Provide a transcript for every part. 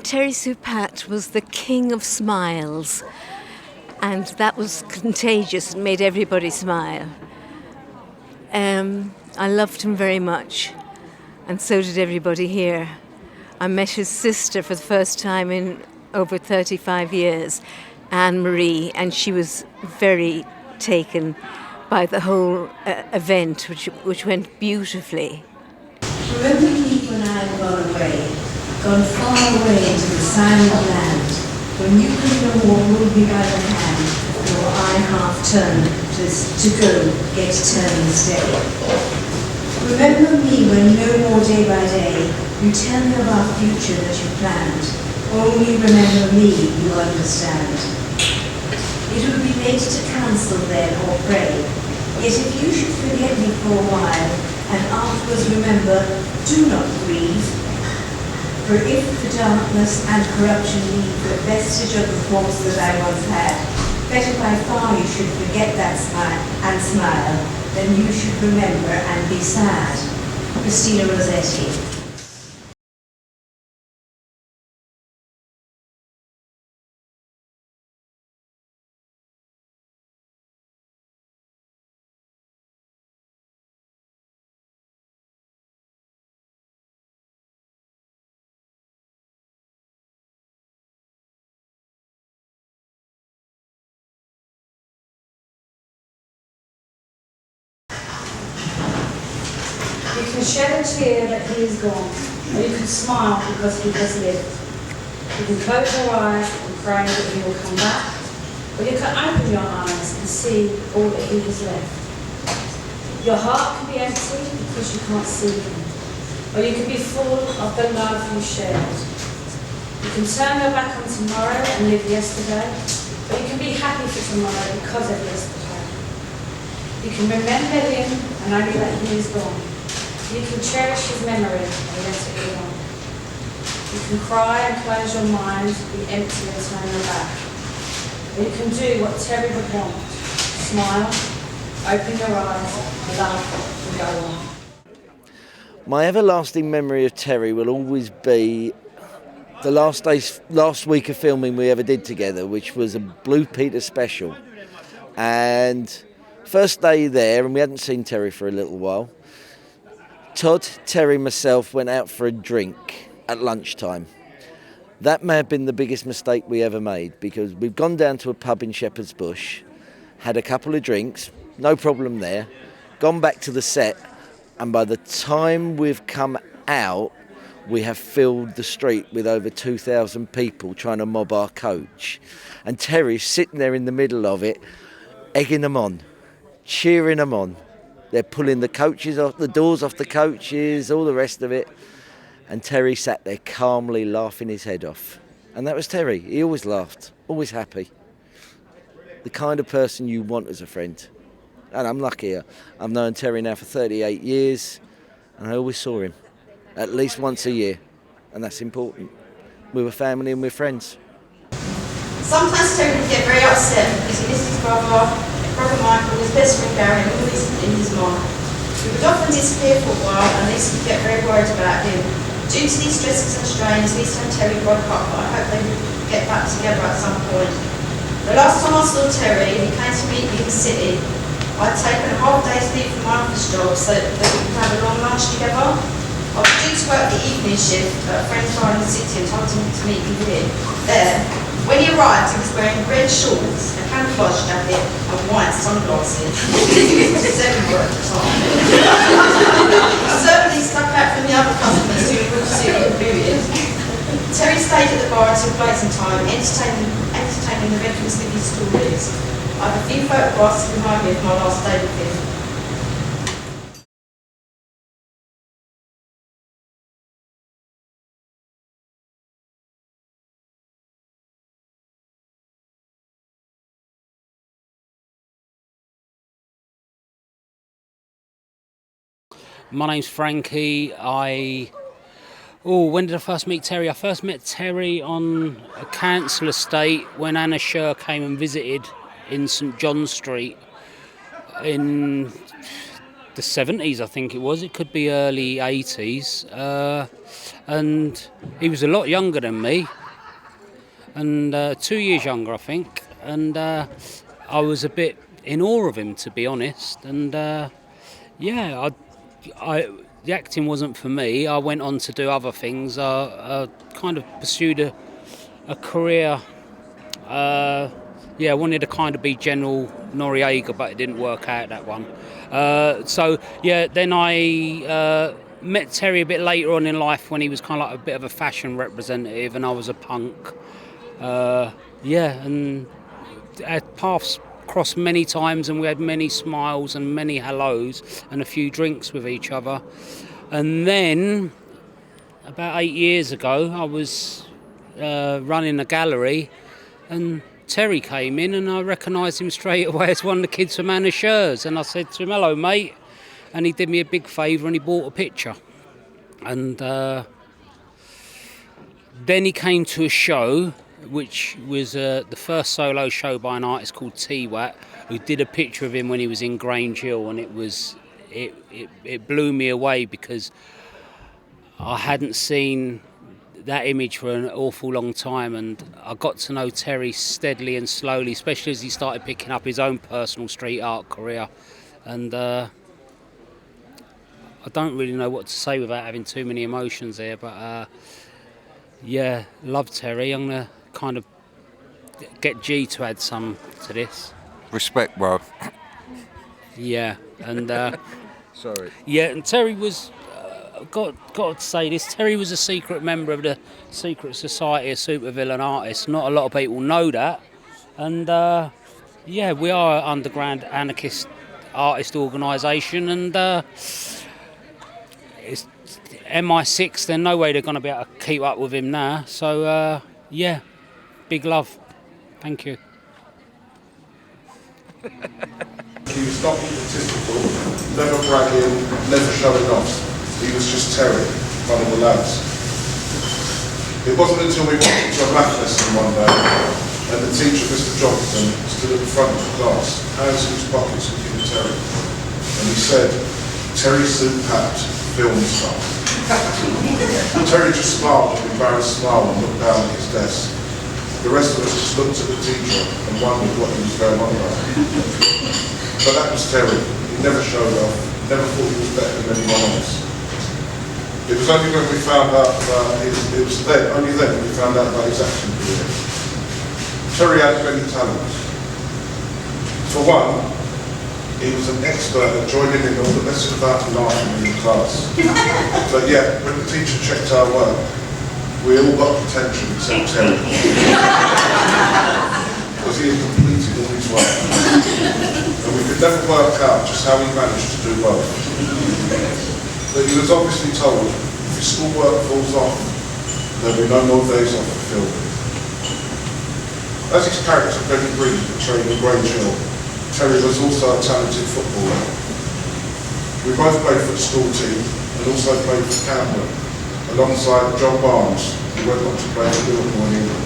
Terry Sue-Patt was the king of smiles, and that was contagious and made everybody smile. I loved him very much, and so did everybody here. I met his sister for the first time in over 35 years, Anne-Marie, and she was very taken by the whole event, which went beautifully. Remember me when I had gone away, gone far away into the silent land, when you could no more hold me by the hand, nor I half turned to go get Turning's day. Remember me when no more day by day you tell me of our future that you planned. Only remember me, you understand. It would be late to counsel then or pray, yet if you should forget me for a while, and afterwards remember, do not grieve. For if the darkness and corruption leave the vestige of the force that I once had, better by far you should forget that smile than you should remember and be sad. Christina Rossetti. You can shed a tear that he is gone, or you can smile because he has lived. You can close your eyes and pray that he will come back, or you can open your eyes and see all that he has left. Your heart can be empty because you can't see him, or you can be full of the love you shared. You can turn your back on tomorrow and live yesterday, or you can be happy for tomorrow because of yesterday. You can remember him and only that he is gone. You can cherish his memory and let it go on. You can cry and close your mind, be empty and turn your back. Or you can do what Terry would want. Smile, open your eyes, laugh and go on. My everlasting memory of Terry will always be the last week of filming we ever did together, which was a Blue Peter special. And first day there, and we hadn't seen Terry for a little while, Todd, Terry, myself went out for a drink at lunchtime. That may have been the biggest mistake we ever made, because we've gone down to a pub in Shepherd's Bush, had a couple of drinks, no problem there, gone back to the set, and by the time we've come out, we have filled the street with over 2,000 people trying to mob our coach. And Terry's sitting there in the middle of it, egging them on, cheering them on. They're pulling the coaches off, the doors off the coaches, all the rest of it. And Terry sat there calmly laughing his head off. And that was Terry. He always laughed, always happy. The kind of person you want as a friend. And I'm lucky. I've known Terry now for 38 years, and I always saw him at least once a year. And that's important. We were family and we're friends. Sometimes Terry would get very upset because he missed his brother Michael, his best friend Gary, and all this in his mind. He would often disappear for a while, and Lisa would get very worried about him. Due to these stresses and strains, Lisa and Terry broke up, but I hope they would get back together at some point. The last time I saw Terry, he came to meet me in the city. I'd taken a half day's leave from my office job so that we could have a long lunch together. I was due to work the evening shift, but a friend of mine in the city and told him to meet me there. When he arrived, he was wearing red shorts, a camouflage jacket, and white sunglasses. He was everywhere at the time. He certainly stuck out from the other customers who would suit him period. Terry stayed at the bar until closing time, entertaining the veterans with his stories. I have a few photographs to remind me of my last day with him. My name's Frankie. When did I first meet Terry? I first met Terry on a council estate when Anna Sher came and visited in St John Street in the 70s, I think it was. It could be early 80s. And he was a lot younger than me, and 2 years younger, I think. And I was a bit in awe of him, to be honest. And yeah, the acting wasn't for me. I went on to do other things. I kind of pursued a career. I wanted to kind of be General Noriega, but it didn't work out, that one. Then I met Terry a bit later on in life when he was kind of like a bit of a fashion representative and I was a punk. And our paths crossed many times and we had many smiles and many hellos and a few drinks with each other. And then, about 8 years ago, I was running a gallery and Terry came in and I recognised him straight away as one of the kids from Anna Scher's. And I said to him, "Hello, mate." And he did me a big favour and he bought a picture. And then he came to a show, which was the first solo show by an artist called T-Wat, who did a picture of him when he was in Grange Hill. And it blew me away because I hadn't seen that image for an awful long time, and I got to know Terry steadily and slowly, especially as he started picking up his own personal street art career. And I don't really know what to say without having too many emotions there, but love Terry. I'm going to kind of get G to add some to this. Respect, bro. Yeah, and Sorry. yeah, and Terry was. Got to say this, Terry was a secret member of the secret society of supervillain artists. Not a lot of people know that. And we are an underground anarchist artist organisation, and it's MI6, there's no way they're going to be able to keep up with him now. So big love. Thank you. He was not egotistical, never bragging, never showing off. He was just Terry, one of the lads. It wasn't until we walked into a math lesson one day and the teacher, Mr. Johnson, stood at the front of the class, hands in his pockets looking at Terry. And he said, "Terry Sue-Patt, film star." Terry just smiled, an embarrassed smile, and looked down at his desk. The rest of us just looked at the teacher and wondered what he was going on about. But that was Terry. He never showed off, never thought he was better than anyone else. It was only when we found out about only then we found out about his acting career. Terry had many talents. For one, he was an expert at joining in all the messing about and laughing in the class. But yet, when the teacher checked our work, we all got attention except Terry. Because he had completed all his work. And we could never work out just how he managed to do both. But he was obviously told, if his schoolwork falls off, there'll be no more days off for filming. As his character Benny Green portrayed in Grange Hill, Terry was also a talented footballer. We both played for the school team and also played for Camden, alongside John Barnes, who went on to play for Liverpool in England.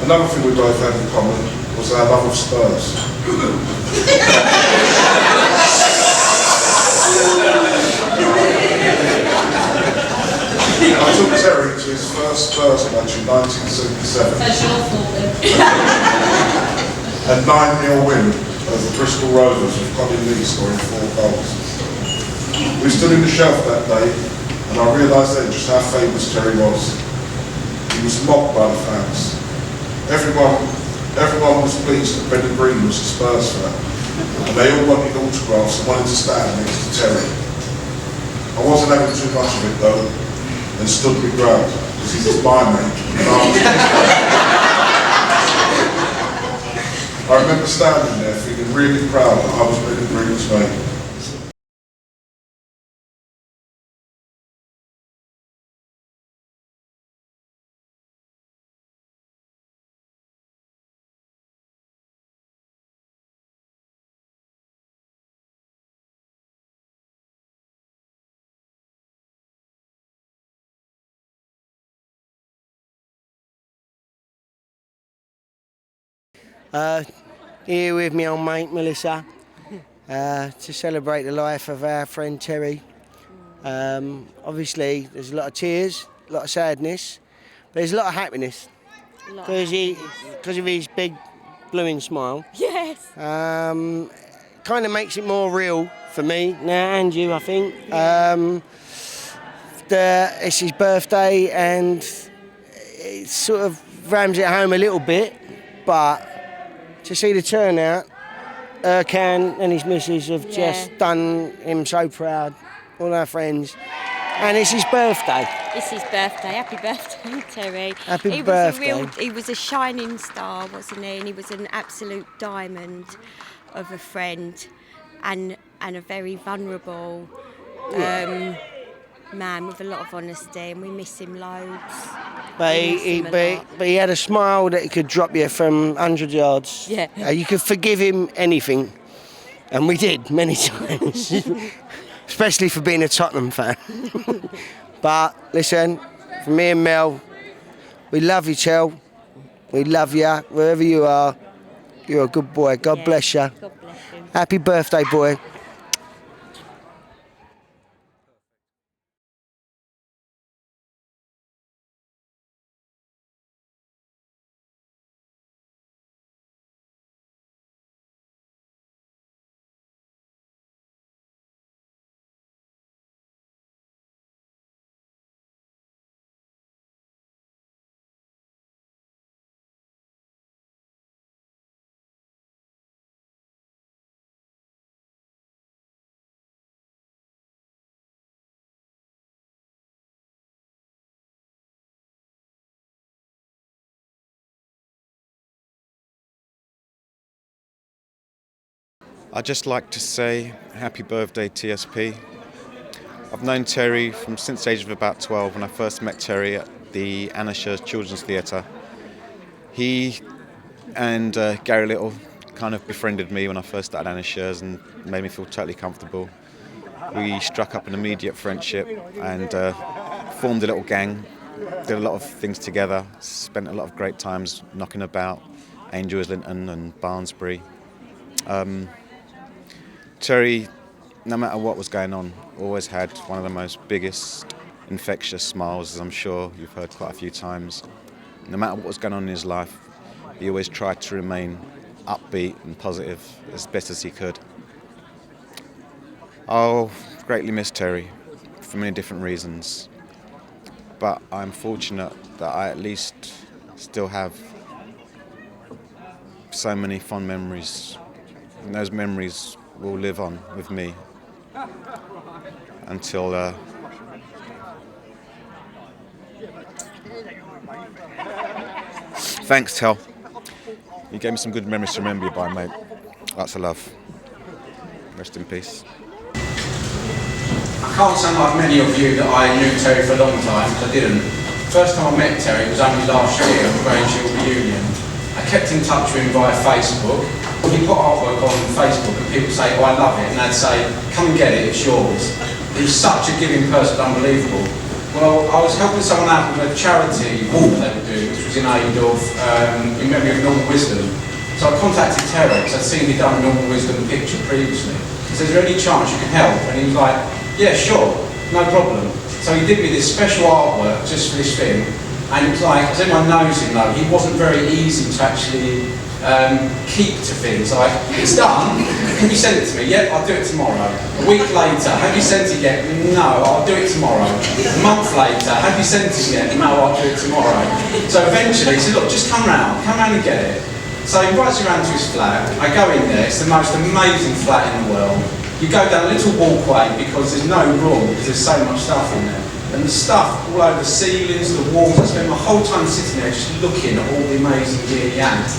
Another thing we both had in common was our love of Spurs. I took Terry to his first Spurs match in 1977. That's your fault then. A 9-0 win over Bristol Rovers with Colin Lee scoring 4 goals. We stood in the shelf that day and I realised then just how famous Terry was. He was mocked by the fans. Everyone was pleased that Benny Green was a Spurs fan, and they all wanted autographs and wanted to stand next to Terry. I wasn't having too much of it though, and stood my ground, because he was my mate. I remember standing there feeling really proud that I was Benny Green's mate. Here with my old mate Melissa, to celebrate the life of our friend Terry. Obviously, there's a lot of tears, a lot of sadness, but there's a lot of happiness because of his big blooming smile. Yes. Kind of makes it more real for me now and you, I think. It's his birthday and it sort of rams it home a little bit, but to see the turnout, Erkan and his missus have just done him so proud, all our friends, and it's his birthday. It's his birthday. Happy birthday, Terry. Happy birthday. He was a shining star, wasn't he? And he was an absolute diamond of a friend and a very vulnerable man with a lot of honesty, and we miss him loads. But he had a smile that he could drop you from 100 yards. Yeah. You could forgive him anything, and we did many times, especially for being a Tottenham fan. But listen, from me and Mel, we love you, Chel. We love you wherever you are. You're a good boy. God bless you. God bless him. Happy birthday, boy. I'd just like to say happy birthday, TSP. I've known Terry since the age of about 12 when I first met Terry at the Anna Scher's Children's Theatre. He and Gary Little kind of befriended me when I first started Anna Scher's and made me feel totally comfortable. We struck up an immediate friendship and formed a little gang, did a lot of things together, spent a lot of great times knocking about Angel Islington and Barnsbury. Terry, no matter what was going on, always had one of the most biggest, infectious smiles, as I'm sure you've heard quite a few times. No matter what was going on in his life, he always tried to remain upbeat and positive as best as he could. I'll greatly miss Terry for many different reasons, but I'm fortunate that I at least still have so many fond memories, and those memories will live on with me until thanks, Tel. You gave me some good memories to remember you by, mate. Lots of love. Rest in peace. I can't sound like many of you that I knew Terry for a long time, because I didn't. First time I met Terry was only last year at the Grange Hill reunion. I kept in touch with him via Facebook. He put artwork on Facebook and people say, oh, I love it, and they'd say, come and get it, it's yours. He was such a giving person, unbelievable. Well, I was helping someone out with a charity walk they were doing, which was in aid of, in memory of Normal Wisdom. So I contacted Terry, because I'd seen he'd done a Normal Wisdom picture previously. He said, is there any chance you can help? And he was like, yeah, sure, no problem. So he did me this special artwork just for this thing, and it was like, as everyone knows him though, he wasn't very easy to actually keep to things. Like, it's done, can you send it to me? Yep, I'll do it tomorrow. A week later, have you sent it yet? No, I'll do it tomorrow. A month later, have you sent it yet? No, I'll do it tomorrow. So eventually he said, look, just come round and get it. So he invites you around to his flat. I go in there, it's the most amazing flat in the world. You go down a little walkway because there's no room, because there's so much stuff in there. And the stuff all over the ceilings, the walls, I spent my whole time sitting there just looking at all the amazing gear he had.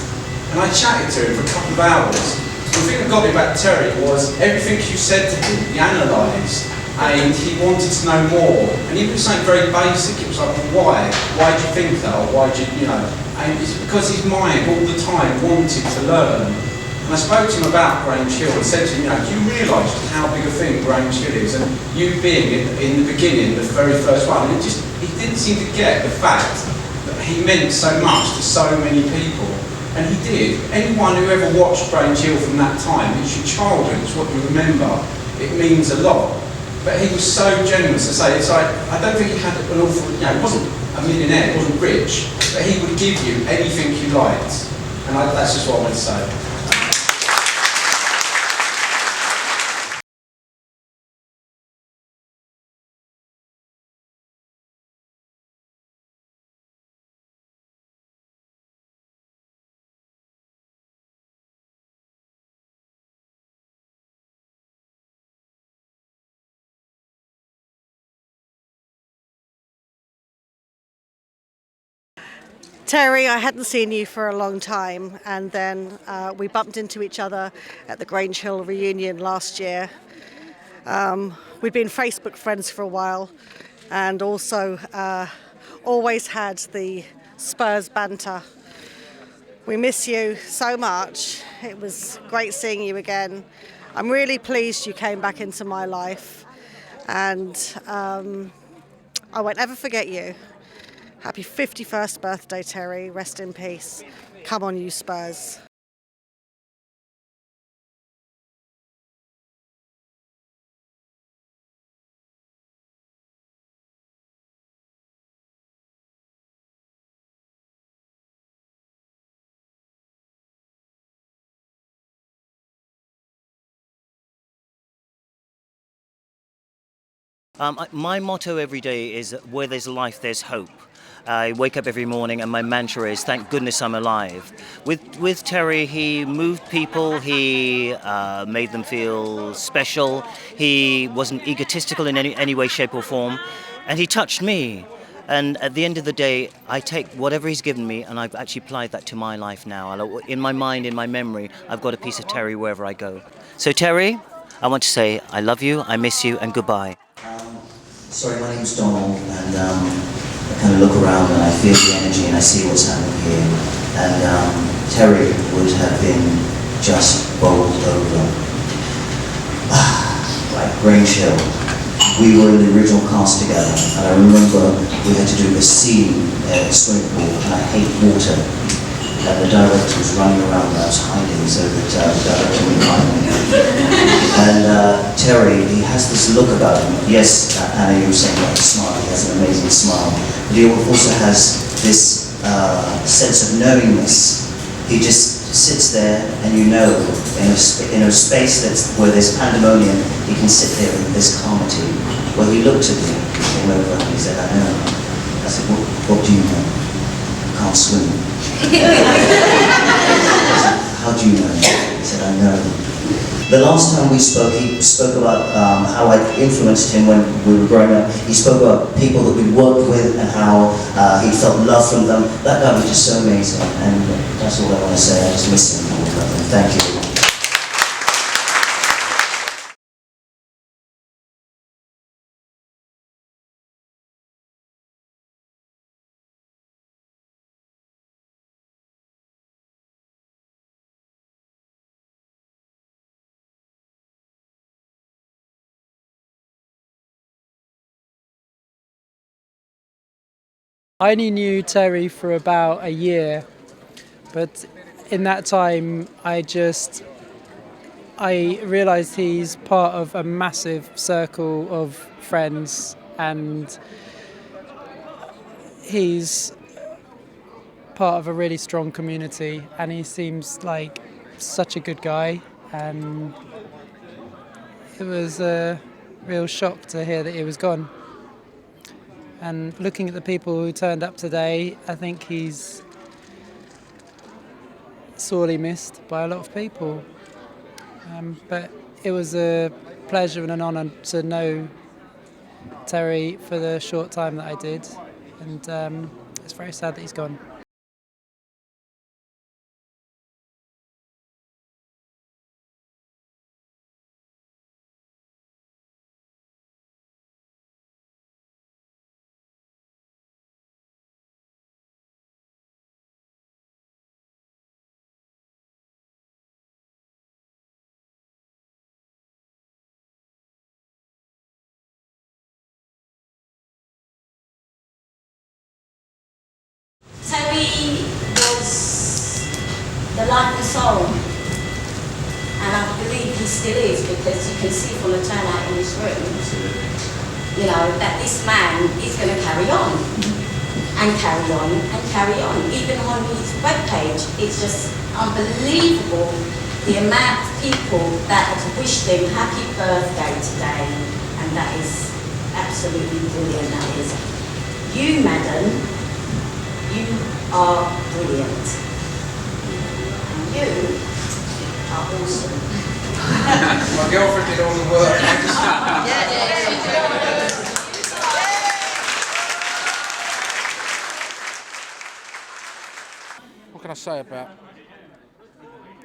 And I chatted to him for a couple of hours. The thing that got me about Terry was everything you said to him, he analysed, and he wanted to know more. And even something very basic, it was like, well, why? Why do you think that? Or why do you know? And it's because his mind all the time wanted to learn. And I spoke to him about Grange Hill and said to him, do you realise how big a thing Grange Hill is? And you being in the beginning, the very first one, and he didn't seem to get the fact that he meant so much to so many people. And he did. Anyone who ever watched Grange Hill from that time, it's your childhood, it's what you remember. It means a lot. But he was so generous. It's like, I don't think he had an awful, he wasn't a millionaire, he wasn't rich, but he would give you anything you liked. And that's just what I want to say. Terry, I hadn't seen you for a long time, and then we bumped into each other at the Grange Hill reunion last year. We'd been Facebook friends for a while, and also always had the Spurs banter. We miss you so much. It was great seeing you again. I'm really pleased you came back into my life, and I won't ever forget you. Happy 51st birthday, Terry. Rest in peace. Come on, you Spurs. My motto every day is where there's life, there's hope. I wake up every morning and my mantra is thank goodness I'm alive. With Terry, he moved people, he made them feel special, he wasn't egotistical in any way, shape or form, and he touched me. And at the end of the day, I take whatever he's given me and I've actually applied that to my life now. In my mind, in my memory, I've got a piece of Terry wherever I go. So Terry, I want to say I love you, I miss you, and goodbye. Sorry, my name's Donald, and I kind of look around and I feel the energy and I see what's happening here. And Terry would have been just bowled over. Like Grange Hill. We were in the original cast together, and I remember we had to do a scene at a swimming pool, and I hate water. And the director was running around and I was hiding so that the director wouldn't find me. And Terry, he has this look about him. Yes, Anna, you were saying about his smile, he has an amazing smile. But he also has this sense of knowingness. He just sits there and in a space where there's pandemonium, he can sit there in this calmity. Well, he looked at me, he came over and he said, I know. I said, what do you know? I can't swim. How do you know? He said, I know. The last time we spoke, he spoke about how I influenced him when we were growing up. He spoke about people that we worked with and how he felt love from them. That guy was just so amazing, and that's all I want to say. I just miss him. Thank you. I only knew Terry for about a year, but in that time I realised he's part of a massive circle of friends, and he's part of a really strong community, and he seems like such a good guy, and it was a real shock to hear that he was gone. And looking at the people who turned up today, I think he's sorely missed by a lot of people. But it was a pleasure and an honour to know Terry for the short time that I did. And it's very sad that he's gone. Terry life and soul. And I believe he still is, because you can see from the turnout in this room, you know, that this man is going to carry on. And carry on, and carry on. Even on his webpage, it's just unbelievable the amount of people that have wished him happy birthday today. And that is absolutely brilliant, that is. You, madam, you are brilliant. And you are awesome. My girlfriend did all the work. I just... What can I say about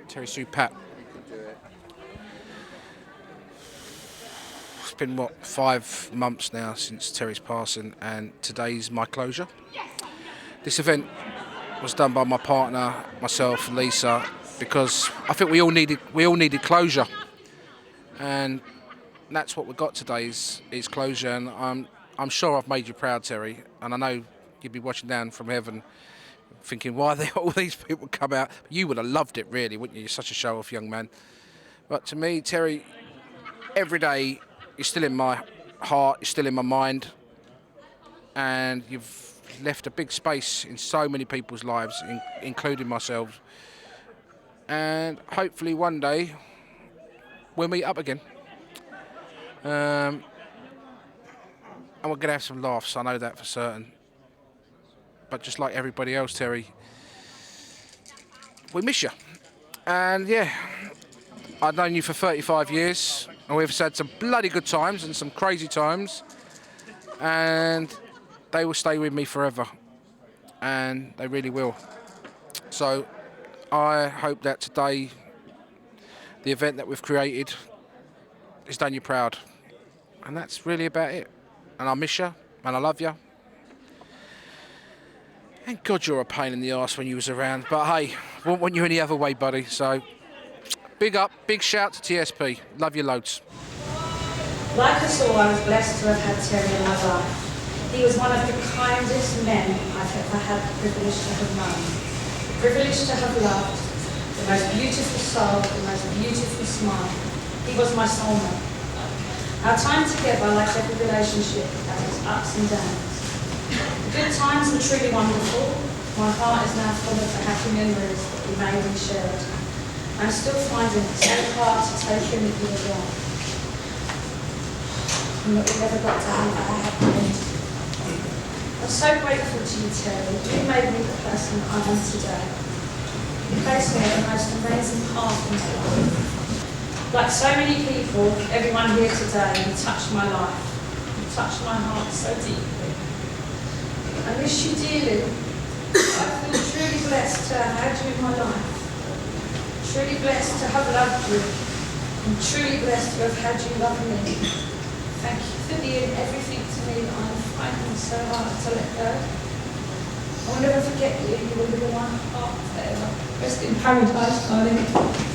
Terry Sue-Patt? It's been, what, 5 months now since Terry's passing, and today's my closure. This event was done by my partner, myself, Lisa, because I think we all needed closure, and that's what we got today is closure. And I'm sure I've made you proud, Terry, and I know you'd be watching down from heaven thinking, why all these people come out? You would have loved it, really, wouldn't you? You're such a show-off young man. But to me, Terry, every day you're still in my heart, you're still in my mind, and you've left a big space in so many people's lives, including myself. And hopefully one day we'll meet up again. And we're going to have some laughs, I know that for certain. But just like everybody else, Terry, we miss you. And yeah, I've known you for 35 years, and we've had some bloody good times and some crazy times, and they will stay with me forever, and they really will. So I hope that today, the event that we've created has done you proud, and that's really about it. And I miss you, and I love you. Thank God you're a pain in the arse when you was around, but hey, won't want you any other way, buddy. So big up, big shout to TSP. Love you loads. Like us all, I was blessed to have had Terry in my life. He was one of the kindest men I've ever had the privilege to have known. The privilege to have loved, the most beautiful soul, the most beautiful smile. He was my soulmate. Our time together, like every relationship, had its ups and downs. The good times were truly wonderful. My heart is now full of the happy memories that we made and shared. I'm still finding it so hard to take in that you were gone. And that we never got to have our happy end. I'm so grateful to you, Terry. You made me the person I am today. You placed me at the most amazing path in my life. Like so many people, everyone here today, you touched my life. You touched my heart so deeply. I miss you dearly. I feel truly blessed to have had you in my life. Truly blessed to have loved you. And truly blessed to have had you love me. Thank you for being everything to me that I'm finding so hard to let go. I will never forget you. You will live in my heart forever. Rest in paradise, darling.